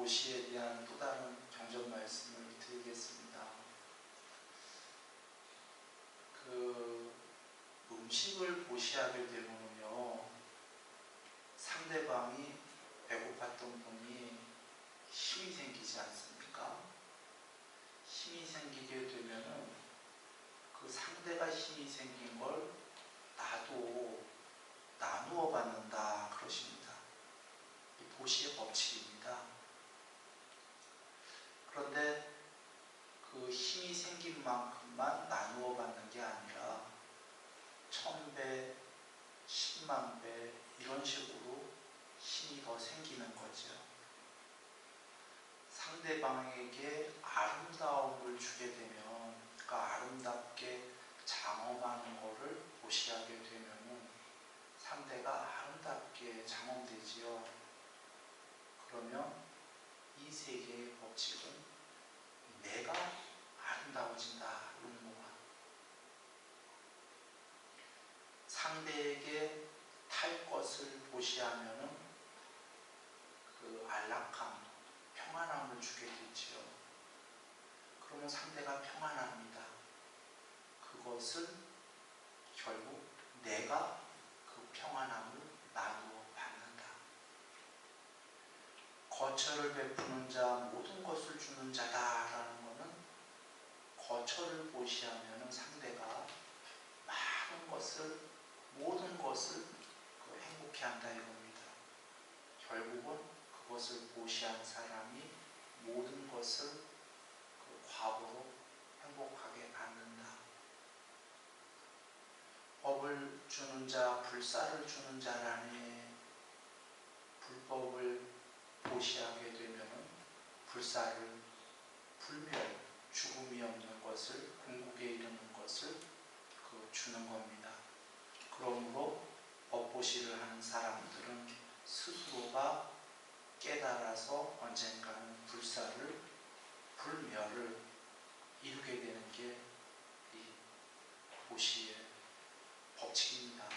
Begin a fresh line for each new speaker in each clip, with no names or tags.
보시에 대한 또 다른 경전 말씀을 드리겠습니다. 음식을 보시하게 되면요, 상대방이 배고팠던 분이 힘이 생기지 않습니까? 힘이 생기게 되면은 그 상대가 힘이 생긴 걸 나도 나누어 받는다 그러십니다. 이 보시의 법칙입니다. 그런데 그 힘이 생긴 만큼만 나누어 받는 게 아니라 1000배, 10만 배 이런 식으로 힘이 더 생기는 거죠. 상대방에게 아름다움을 주게 되면, 그 아름답게 장엄하는 것을 보시하게 되면 상대가 아름답게 장엄되지요. 그러면 이 세계의 법칙은 내가 아름다워진다. 상대에게 탈 것을 보시하면은 그 안락함, 평안함을 주게 되지요. 그러면 상대가 평안합니다. 그것을 결국 내가 그 평안함을 나누어 받는다. 거처를 베푸는 자, 모든 것을 주는 자다라는 것은 거처를 보시하면은 상대가 많은 것을, 모든 것을 행복해 한다 이겁니다. 결국은 그것을 보시한 사람이 모든 것을 과보로 행복하게 받는다. 법을 주는 자, 불사를 주는 자라니, 불법을 보시하게 되면은 불사를, 불멸, 죽음이 없는 것을, 궁극에 이르는 것을 주는 겁니다. 그러므로 법보시를 하는 사람들은 스스로가 깨달아서 언젠가는 불사를, 불멸을 이루게 되는 게 이 보시의 법칙입니다.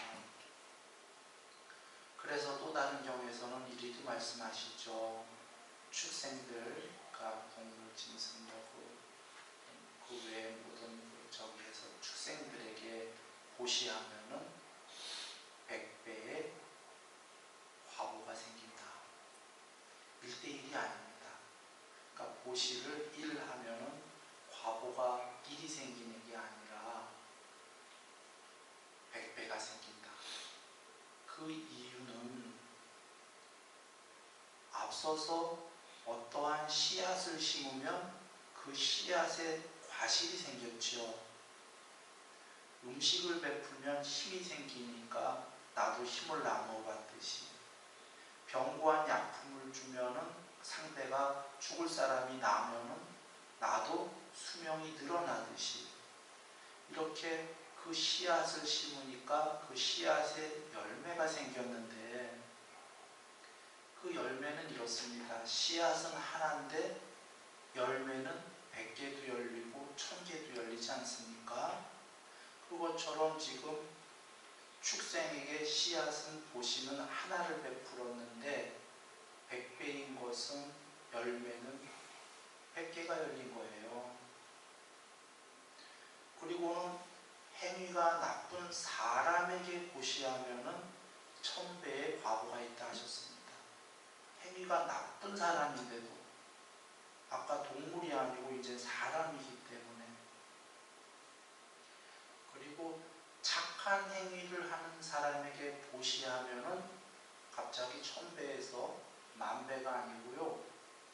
그래서 또 다른 경우에서는 이리도 말씀하시죠. 축생들과 동물, 짐승하고 그 외의 모든 저기에서 축생들에게 보시하면은 100배의 과보가 생긴다. 1대1이 아닙니다. 그러니까 보시를 1 하면은 과보가 1이 생기는 게 아니라 100배가 생긴다. 그 이유는 앞서서 어떠한 씨앗을 심으면 그 씨앗에 과실이 생겼죠. 음식을 베풀면 힘이 생기니까 나도 힘을 나누어 받듯이, 병고한 약품을 주면은 상대가 죽을 사람이 나면은 나도 수명이 늘어나듯이, 이렇게 그 씨앗을 심으니까 그 씨앗에 열매가 생겼는데, 그 열매는 이렇습니다. 씨앗은 하나인데 열매는 100개도 열리고 1000개도 열리지 않습니까? 그것처럼 지금 축생에게 씨앗은 보시는 하나를 베풀었는데 100배인 것은, 열매는 100개가 열린 거예요. 그리고는 행위가 나쁜 사람에게 보시하면은 1000배의 과보가 있다 하셨습니다. 행위가 나쁜 사람인데도, 아까 동물이 아니고 이제 사람이기 때문에, 그리고 착한 행위를 하는 사람에게 보시하면은 갑자기 1000배에서 10,000배가 아니고요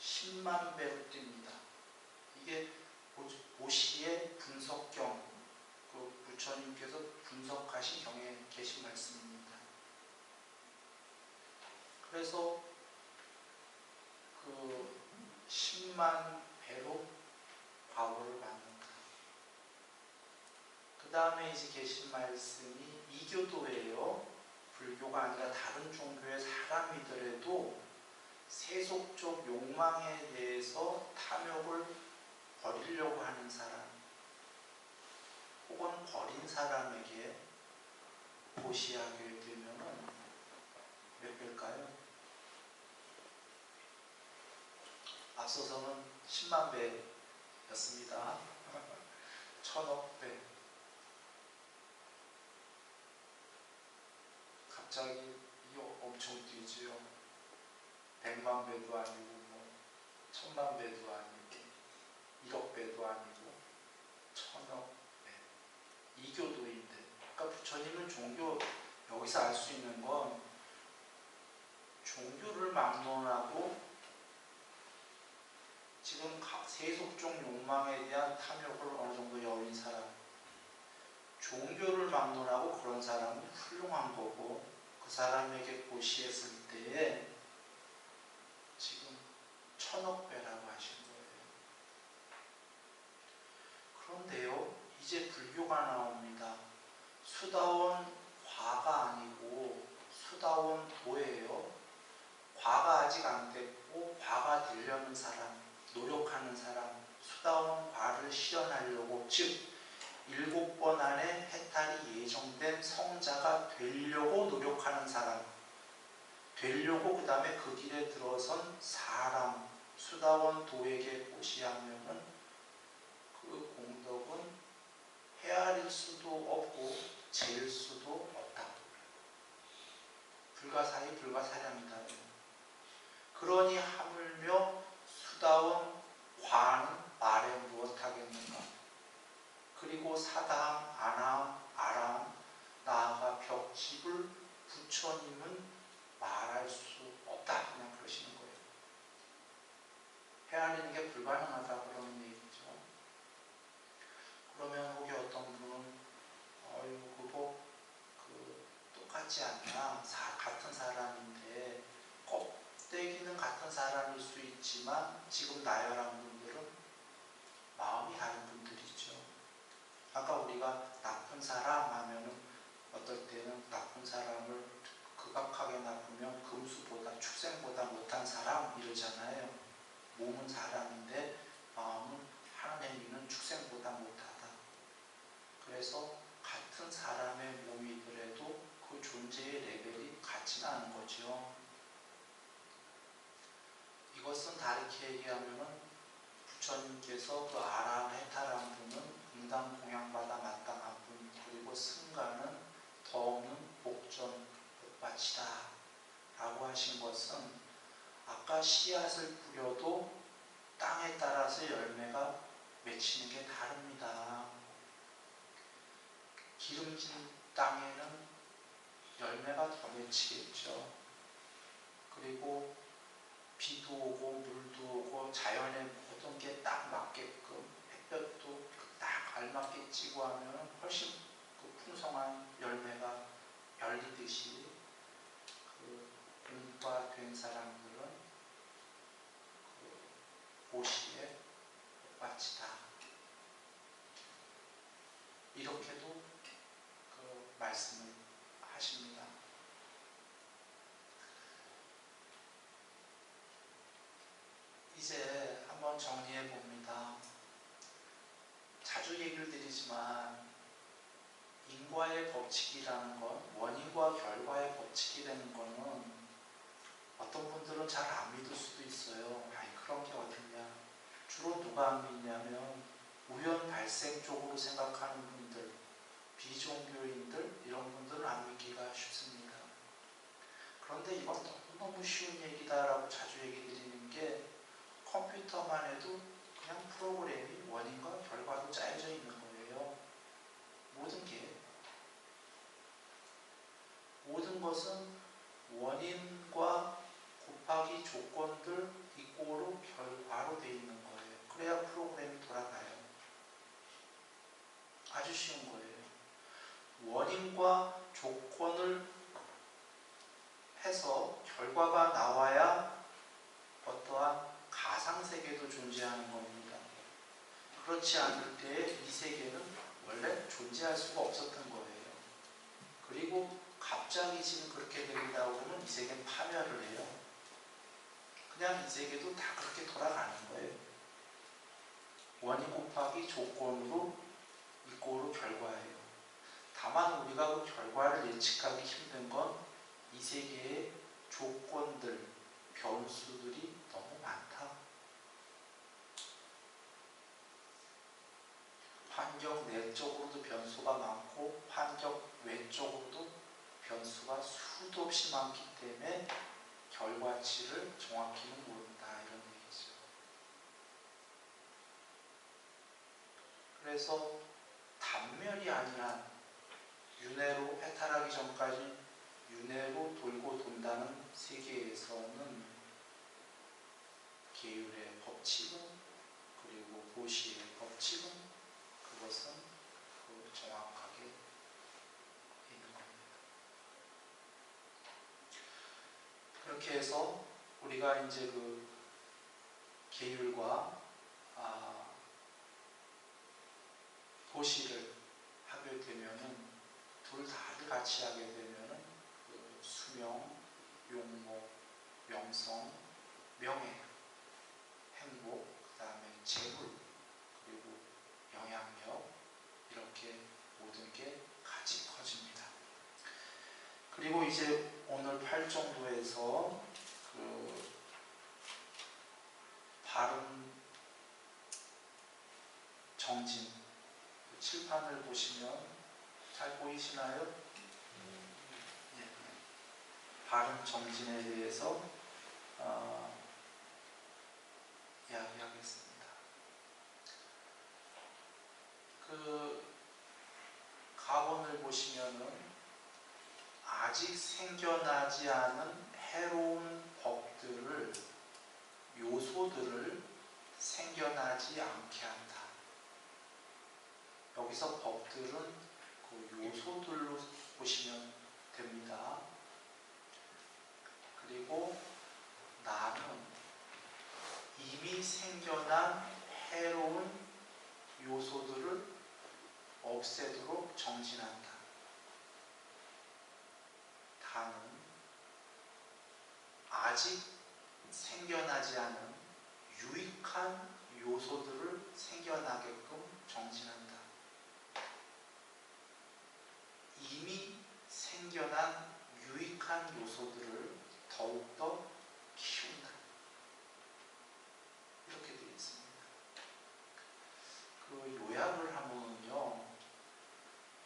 10만 배로 뜁니다. 이게 보시의 분석경, 그 부처님께서 분석하신 경에 계신 말씀입니다. 그래서 그 10만 배로 과보를 받는다. 그 다음에 이제 계신 말씀이 이교도예요. 불교가 아니라 다른 종교의 사람이더라도 세속적 욕망에 대해서 탐욕을 버리려고 하는 사람, 혹은 버린 사람에게 보시하게 되면은 몇 배일까요? 앞서서는 10만 배였습니다. 1000억 배. 갑자기 이거 엄청 뛰지요. 100만 배도 아니고 뭐 1000만 배도 아니고 1억 배도 아니고 1000억 배. 이교도인데. 그러니까 부처님은 종교, 여기서 알 수 있는 건 종교를 막론하고 지금 세속적 욕망에 대한 탐욕을 어느 정도 여린 사람, 종교를 막론하고 그런 사람은 훌륭한 거고, 그 사람에게 고시했을 때에 지금 1000억 배라고 하신 거예요. 그런데요, 이제 불교가 나옵니다. 수다원 과가 아니고 수다원 도예요. 과가 아직 안 됐고 과가 되려는 사람, 노력하는 사람, 수다원 과를 실현하려고, 즉 7번 안에 해탈이 예정된 성자가 되려고 노력하는 사람, 되려고 그 다음에 그 길에 들어선 사람, 수다원 도에게 고시하면은 그 공덕은 헤아릴 수도 없고 잴 수도 없다. 불가사의 불가사량이다. 그러니 하물며 수다원 과는 말해 무엇하겠는가. 그리고 사다함, 아나함, 아라함, 나아가 벽집을 부처님은 말할 수 없다. 그냥 그러시는 거예요. 헤아리는 게 불가능하다 그런 얘기죠. 그러면 혹시 어떤 분은 그거 똑같지 않냐, 같은 사람인데, 껍데기는 같은 사람일 수 있지만 지금 나열한 분들은 마음이 다른 분들이죠. 아까 우리가 나쁜 사람 하면은 어떨 때는 나쁜 사람을 극악하게 나쁘면 금수보다 축생보다 못한 사람 이러잖아요. 몸은 사람인데 마음은 하는 행위는 축생보다 못하다. 그래서 같은 사람의 몸이더라도 그 존재의 레벨이 같지는 않은 거죠. 이것은 다르게 얘기하면은 부처님께서 그 아라함 해탈한 분은 인당 공양받아 마땅한 분, 그리고 승가는 더 없는 복전 복받이다 라고 하신 것은 아까 씨앗을 뿌려도 땅에 따라서 열매가 맺히는 게 다릅니다. 기름진 땅에는 열매가 더 맺히겠죠. 그리고 비도 오고 물도 오고 자연의 모든 게 딱 맞게끔 햇볕도 딱 알맞게 찌고 하면 훨씬 그 풍성한 열매가 열리듯이 그 공부가 된 사람들은 그 고시에 복받치다. 이렇게도 그 말씀을 하십니다. 이제 한번 정리해 봅니다. 자주 얘기를 드리지만 인과의 법칙이라는 건, 원인과 결과의 법칙이라는 거는 어떤 분들은 잘 안 믿을 수도 있어요. 아니 그런 게 어딨냐. 주로 누가 안 믿냐면 우연 발생 쪽으로 생각하는 분들, 비종교인들, 이런 분들은 안 믿기가 쉽습니다. 그런데 이건 너무너무 쉬운 얘기다라고 자주 얘기 드리는 게, 컴퓨터만 해도 그냥 프로그램이 원인과 결과로 짜여져 있는 거예요. 모든 것은 원인과 곱하기 조건들 이꼬로 결과로 되어 있는 거예요. 그래야 프로그램이 돌아가요. 아주 쉬운 거예요. 원인과 조건을 해서 결과가 나와야 어떠한 가상세계도 존재하는 겁니다. 그렇지 않을 때에 이 세계는 원래 존재할 수가 없었던 거예요. 그리고 갑자기 지금 그렇게 된다고 하면 이 세계는 파멸을 해요. 그냥 이 세계도 다 그렇게 돌아가는 거예요. 원인 곱하기 조건으로 이꼬로 결과예요. 다만 우리가 그 결과를 예측하기 힘든 건 이 세계의 조건들, 변수들이 너무 많다. 환경 내적으로도 변수가 많고 환경 외적으로도 변수가 수도 없이 많기 때문에 결과치를 정확히는 모른다 이런 얘기죠. 그래서 단멸이 아니라 윤회로 해탈하기 전까지 윤회로 돌고 돈다는 세계에서는 계율의 법칙은 그리고 보시의 법칙은 그것은 정확하게 있는 겁니다. 그렇게 해서 우리가 이제 그 계율과 보시를 하게 되면은 둘 다를 같이 하게 되면은 그 수명, 용목, 명성, 명예, 행복, 그 다음에 재물, 그리고 영향력 이렇게 모든 게 같이 커집니다. 그리고 이제 오늘 8정도에서 그 발음 정진 그 칠판을 보시면 잘 보이시나요? 네. 발음 정진에 대해서 이야기하겠습니다. 그 가본을 보시면은 아직 생겨나지 않은 해로운 법들을 요소들을 생겨나지 않게 한다. 여기서 법들은 그 요소들로 보시면 됩니다. 그리고 나는 이미 생겨난 해로운 요소들을 없애도록 정진한다. 다는 아직 생겨나지 않은 유익한 요소들을 생겨나게끔 정진한다. 이미 생겨난 유익한 요소들을 더욱더 키운다. 이렇게 되어 있습니다. 그 요약을 하면요,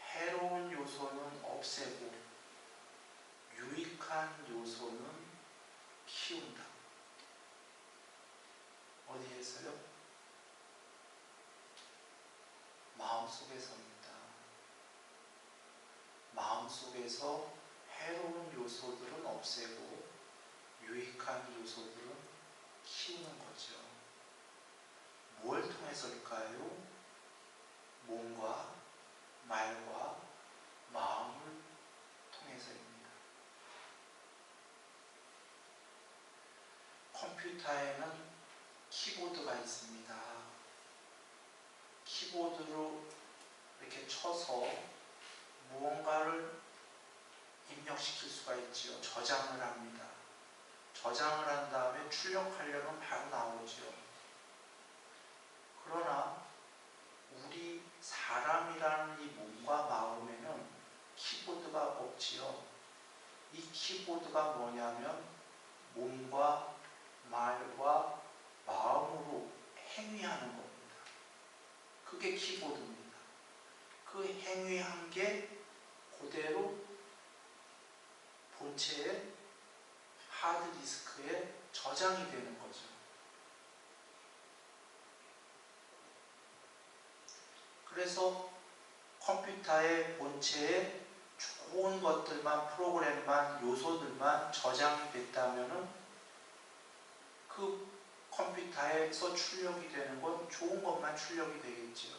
해로운 요소는 없애고 유익한 요소는 키운다. 어디에서요? 마음속에서입니다. 마음속에서 해로운 요소들은 없애고 유익한 요소들은 키우는 거죠. 뭘 통해서일까요? 몸과 말과 마음을 통해서입니다. 컴퓨터에는 키보드가 있습니다. 키보드로 이렇게 쳐서 무언가를 입력시킬 수가 있지요. 저장을 합니다. 저장을 한 다음에 출력하려면 바로 나오죠. 그러나 우리 사람이라는 이 몸과 마음에는 키보드가 없지요. 이 키보드가 뭐냐면 몸과 말과 마음으로 행위하는 겁니다. 그게 키보드입니다. 그 행위한 게 그대로 본체의 하드디스크에 저장이 되는 거죠. 그래서 컴퓨터의 본체에 좋은 것들만, 프로그램만, 요소들만 저장이 됐다면은 그 컴퓨터에서 출력이 되는 건 좋은 것만 출력이 되겠지요.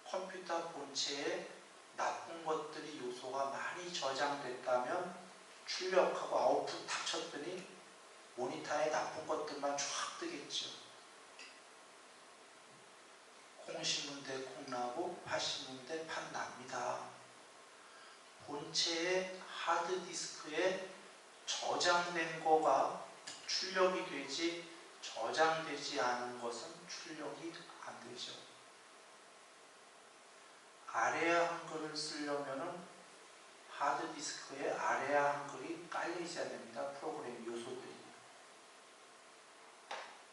컴퓨터 본체에 나쁜 것들이 요소가 많이 저장됐다면 출력하고 아웃풋 탁 쳤더니 모니터에 나쁜 것들만 쫙 뜨겠죠. 콩 심은 데 콩 나고 팥 심은 데 팥 납니다. 본체의 하드디스크에 저장된 거가 출력이 되지 저장되지 않은 것은 출력이 안 되죠. 아래아 한글을 쓰려면은 하드디스크에 아래아 한글이 깔려 있어야 됩니다. 프로그램 요소들이.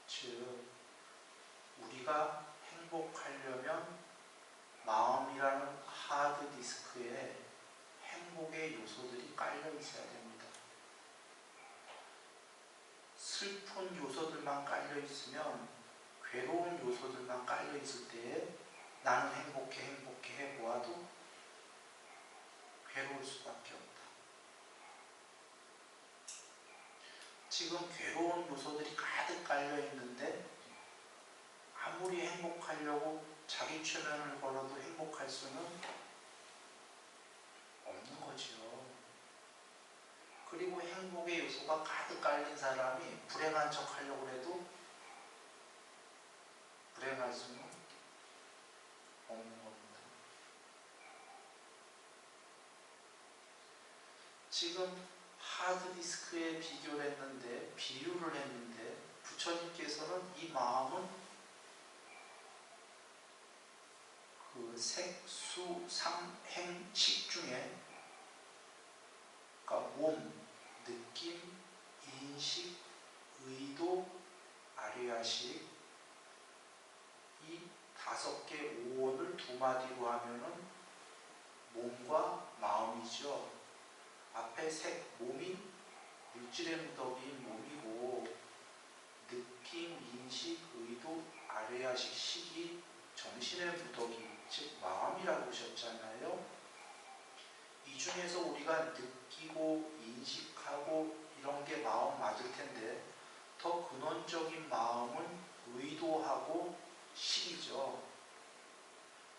즉 우리가 행복하려면 하드디스크에 행복의 요소들이 깔려 있어야 됩니다. 슬픈 요소들만 깔려 있으면, 괴로운 요소들만 깔려 있을 때에 나는 행복해 해보아도 괴로울 수밖에 없다. 지금 괴로운 요소들이 가득 깔려 있는데 아무리 행복하려고 자기 최면을 걸어도 행복할 수는 없는 거지요. 그리고 행복의 요소가 가득 깔린 사람이 불행한 척 하려고 해도 불행할 수는 없는 겁니다. 지금 하드디스크에 비유를 했는데 부처님께서는 이 마음은 그 색수삼행식 중에, 그러니까 몸, 느낌, 인식, 의도, 아뢰야식, 이 5개 오원을 두 마디로 하면은 몸과 마음이죠. 앞에 몸이 물질의 무더기인 몸이고, 느낌, 인식, 의도, 아뢰야식, 식이 정신의 무더기, 즉 마음이라고 하셨잖아요. 이 중에서 우리가 느끼고 인식하고 이런 게 마음 맞을 텐데, 더 근원적인 마음은 의도하고 식이죠.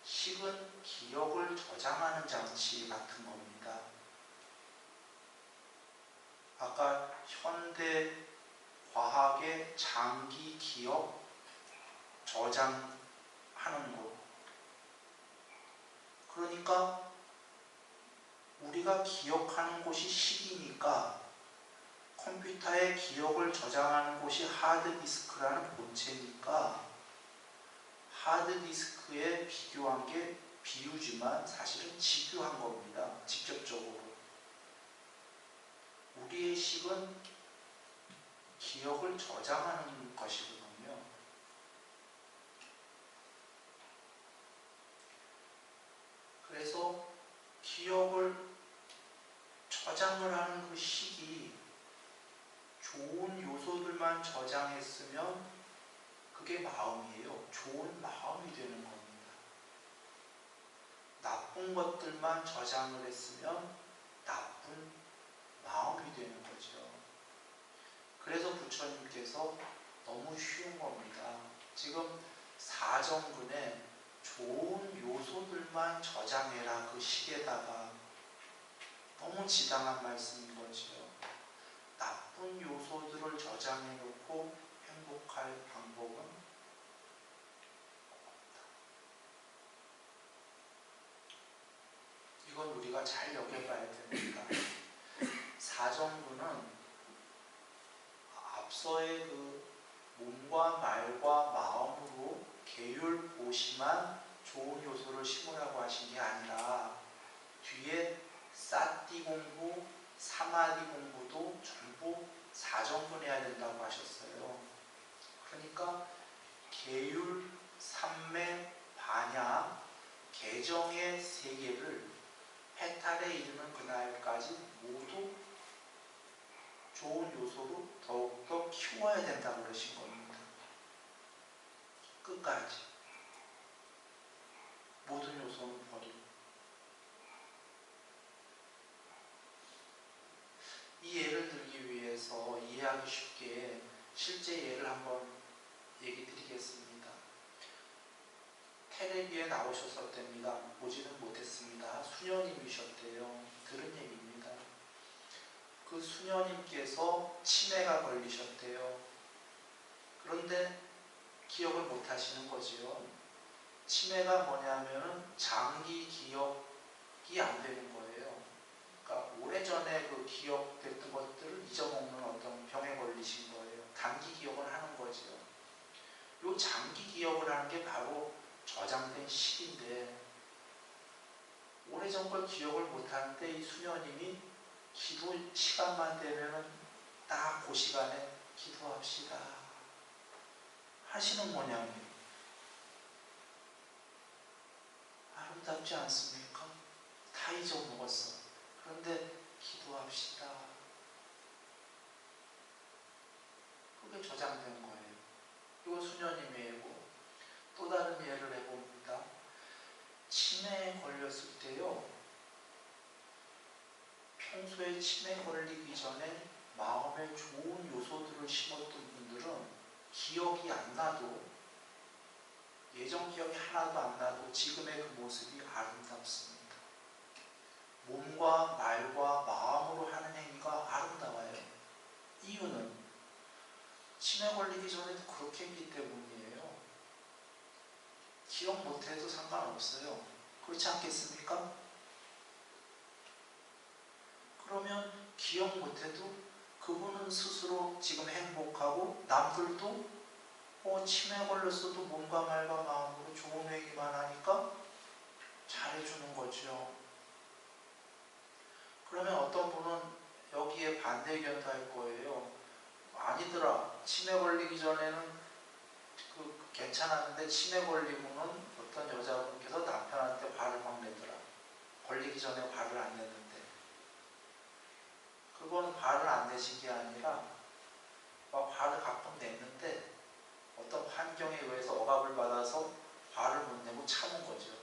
식은 기억을 저장하는 장치 같은 겁니다. 아까 현대 과학의 장기 기억 저장하는 것. 그러니까 우리가 기억하는 곳이 식이니까 컴퓨터에 기억을 저장하는 곳이 하드디스크라는 본체니까 하드디스크에 비교한 게 비유지만 사실은 직유한 겁니다. 직접적으로. 우리의 식은 기억을 저장하는 것이거든요. 그래서 기억을 저장을 하는 그 식이 좋은 요소들만 저장했으면 그게 마음이에요. 좋은 마음이 되는 겁니다. 나쁜 것들만 저장을 했으면 나쁜 마음이 되는 거죠. 그래서 부처님께서 너무 쉬운 겁니다. 지금 사정근에 좋은 요소들만 저장해라, 그 식에다가. 너무 지당한 말씀인 거지요. 나쁜 요소들을 저장해놓고 행복할 방법은 없다. 이건 우리가 잘 여겨봐야 됩니다. 사정근은 앞서의 그 몸과 말과 마음으로 계율 보시만 좋은 요소를 심으라고 하신 게 아니라 뒤에 사띠 공부, 사마디 공부도 전부 사정근해야 된다고 하셨어요. 그러니까 계율, 삼매, 반야, 개정의 세계를 해탈에 이르는 그날까지 모두 좋은 요소로 더욱더 키워야 된다고 그러신 겁니다. 끝까지. 모든 요소는 버리고. 이 예를 들기 위해서 이해하기 쉽게 실제 예를 한번 얘기 드리겠습니다. 텔레비에 나오셨었답니다. 보지는 못했습니다. 수녀님이셨대요. 들은 얘기입니다. 그 수녀님께서 치매가 걸리셨대요. 그런데 기억을 못 하시는 거지요. 치매가 뭐냐면은 장기 기억이 안 되는 거예요. 그러니까 오래전에 그 기억됐던 것들을 잊어먹는 어떤 병에 걸리신 거예요. 단기 기억을 하는 거지요. 요 장기 기억을 하는 게 바로 저장된 식인데, 오래전 걸 기억을 못 하는데 이 수녀님이 기도 시간만 되면은 딱 그 시간에 기도합시다 하시는 모양이에요. 아름답지 않습니까? 다 잊어먹었어. 그런데 기도합시다. 그게 저장된 거예요. 이거 수녀님의 예고. 또 다른 예를 해봅니다. 치매에 걸렸을 때요, 평소에 치매 걸리기 전에 마음에 좋은 요소들을 심었던 분들은 기억이 안 나도, 예전 기억이 하나도 안 나도 지금의 그 모습이 아름답습니다. 몸과 말과 마음으로 하는 행위가 아름다워요. 이유는 치매 걸리기 전에도 그렇게 했기 때문이에요. 기억 못해도 상관없어요. 그렇지 않겠습니까? 그러면 기억 못해도 그분은 스스로 지금 행복하고 남들도 치매 걸렸어도 몸과 말과 마음으로 좋은 얘기만 하니까 잘해주는 거죠. 그러면 어떤 분은 여기에 반대 의견도 할 거예요. 아니더라. 치매 걸리기 전에는 괜찮았는데 치매 걸리고는 어떤 여자분께서 남편한테 화를 막 내더라. 걸리기 전에 화를 안 냈는데. 그건 화를 안 내신 게 아니라 막 화를 가끔 냈는데 어떤 환경에 의해서 억압을 받아서 화를 못 내고 참은 거죠.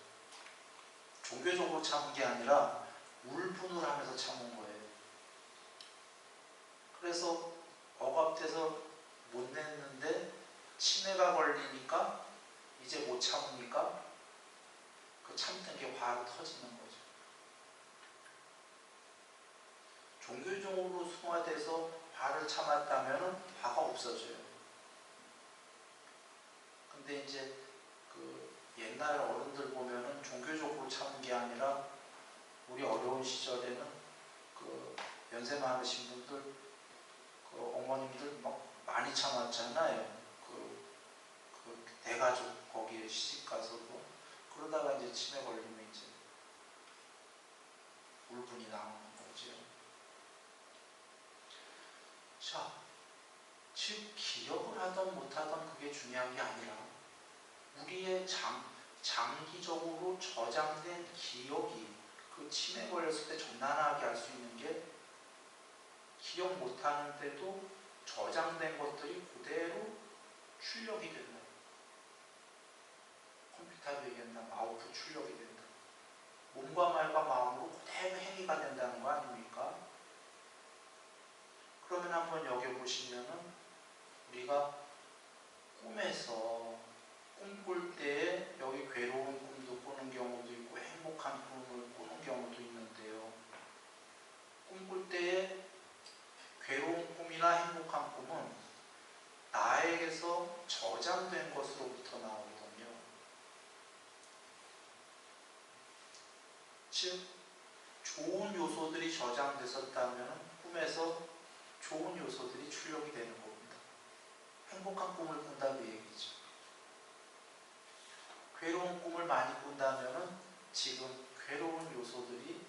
종교적으로 참은 게 아니라 울분을 하면서 참은 거예요. 그래서 억압돼서 못 냈는데 치매가 걸리니까 이제 못 참으니까 그 참던 게 화로 터지는 거죠. 종교적으로 승화돼서 화를 참았다면 화가 없어져요. 근데 이제 그 옛날 어른들 보면은 종교적으로 참은 게 아니라 우리 어려운 시절에는 그 연세 많으신 분들, 그 어머님들 막 많이 참았잖아요. 그 대가족 거기에 시집 가서도. 그러다가 이제 치매 걸리면 이제 울분이 나오는 거죠. 자, 즉 기억을 하던 못하던 그게 중요한 게 아니라 우리의 장기적으로 저장된 기억이 그 치매 걸렸을 때 전환하게 할 수 있는 게 기억 못하는데도 저장된 것들이 그대로 출력이 된다. 컴퓨터로 얘기한다면 아웃풋 출력이 된다. 몸과 말과 마음으로 그대로 행위가 된다는 거 아닙니까? 그러면 한번 여기 보시면은 우리가 꿈에서 꿈꿀 때 여기 괴로운 꿈도 꾸는 경우도 있고 행복한 꿈을 꾸는 경우도 있는데요. 꿈꿀 때의 괴로운 꿈이나 행복한 꿈은 나에게서 저장된 것으로부터 나오거든요. 즉 좋은 요소들이 저장됐었다면 꿈에서 좋은 요소들이 출력이 되는 겁니다. 행복한 꿈을 꾼다는 얘기죠. 괴로운 꿈을 많이 꾼다면 지금 괴로운 요소들이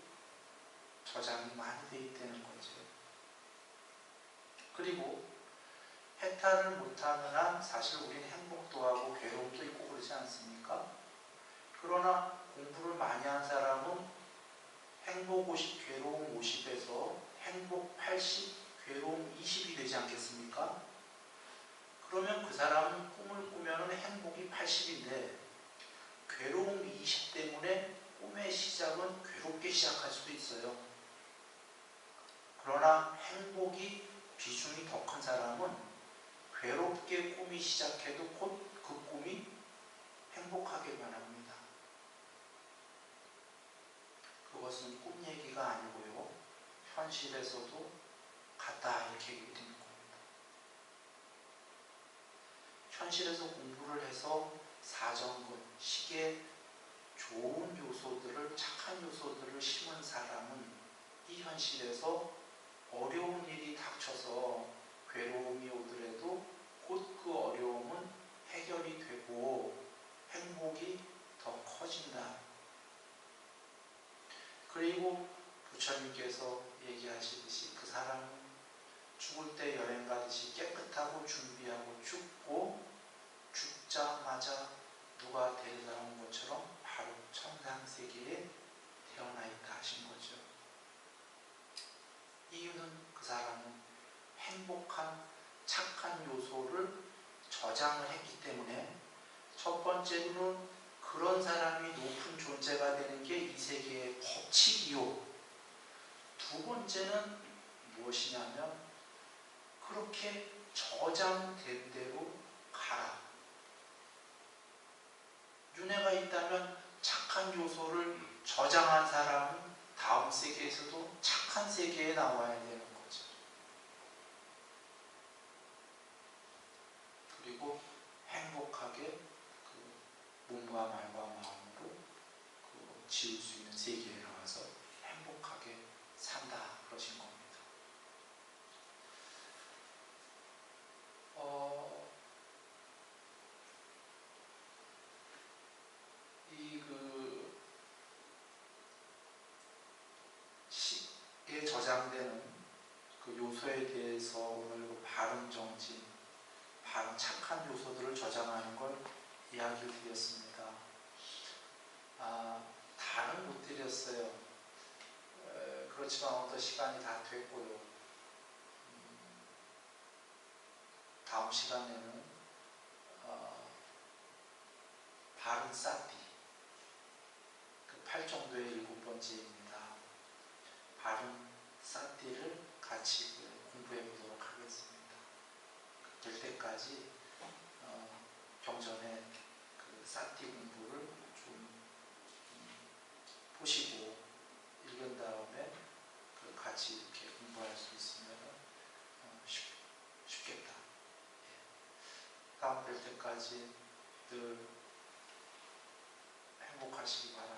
저장이 많이 돼 있다는 거죠. 그리고 해탈을 못하는 한 사실 우리는 행복도 하고 괴로움도 있고 그러지 않습니까? 그러나 공부를 많이 한 사람은 행복 50, 괴로움 50에서 행복 80, 괴로움 20이 되지 않겠습니까? 그러면 그 사람은 꿈을 꾸면 행복이 80인데 괴로움 20 때문에 꿈의 시작은 괴롭게 시작할 수도 있어요. 그러나 행복이 비중이 더 큰 사람은 괴롭게 꿈이 시작해도 곧 그 꿈이 행복하게 변합니다. 그것은 꿈 얘기가 아니고요. 현실에서도 같다 이렇게 얘기되는 겁니다. 현실에서 공부를 해서 사정금, 시계, 좋은 요소들을, 착한 요소들을 심은 사람은 이 현실에서 어려운 일이 닥쳐서 괴로움이 오더라도 곧 그 어려움은 해결이 되고 행복이 더 커진다. 그리고 부처님께서 얘기하시듯이 그 사람은 죽을 때 여행 가듯이 깨끗하고 준비하고 죽고 죽자마자 누가 데려다 온 것처럼 바로 천상세계에 태어나 있다 하신 착한 요소를 저장을 했기 때문에 첫 번째는 그런 사람이 높은 존재가 되는 게 이 세계의 법칙이요. 두 번째는 무엇이냐면 그렇게 저장된 대로 가라. 윤회가 있다면 착한 요소를 저장한 사람은 다음 세계에서도 착한 세계에 나와야 되는 거죠. 그리고 행복하게 그 몸과 말과 마음으로 그 지을 수 있는 세계에 나와서 행복하게 산다 그러신 겁니다. 이 시에 저장되는 그 요소에 대해서 오늘 그 바른 정진, 바른 착한 요소들을 저장하는 걸 이야기를 드렸습니다. 다는 못 드렸어요. 그렇지만 어떤 시간이 다 됐고요. 다음 시간에는 바른 사티, 그 8정도의 7번째입니다. 바른 사티를 같이 공부해 보도록 하겠습니다. 될 때까지 경전의 그 사티 공부를 좀 보시고 읽은 다음에 그 같이 이렇게 공부할 수 있으면 쉽겠다. 다음 될 때까지 늘 행복하시기 바랍니다.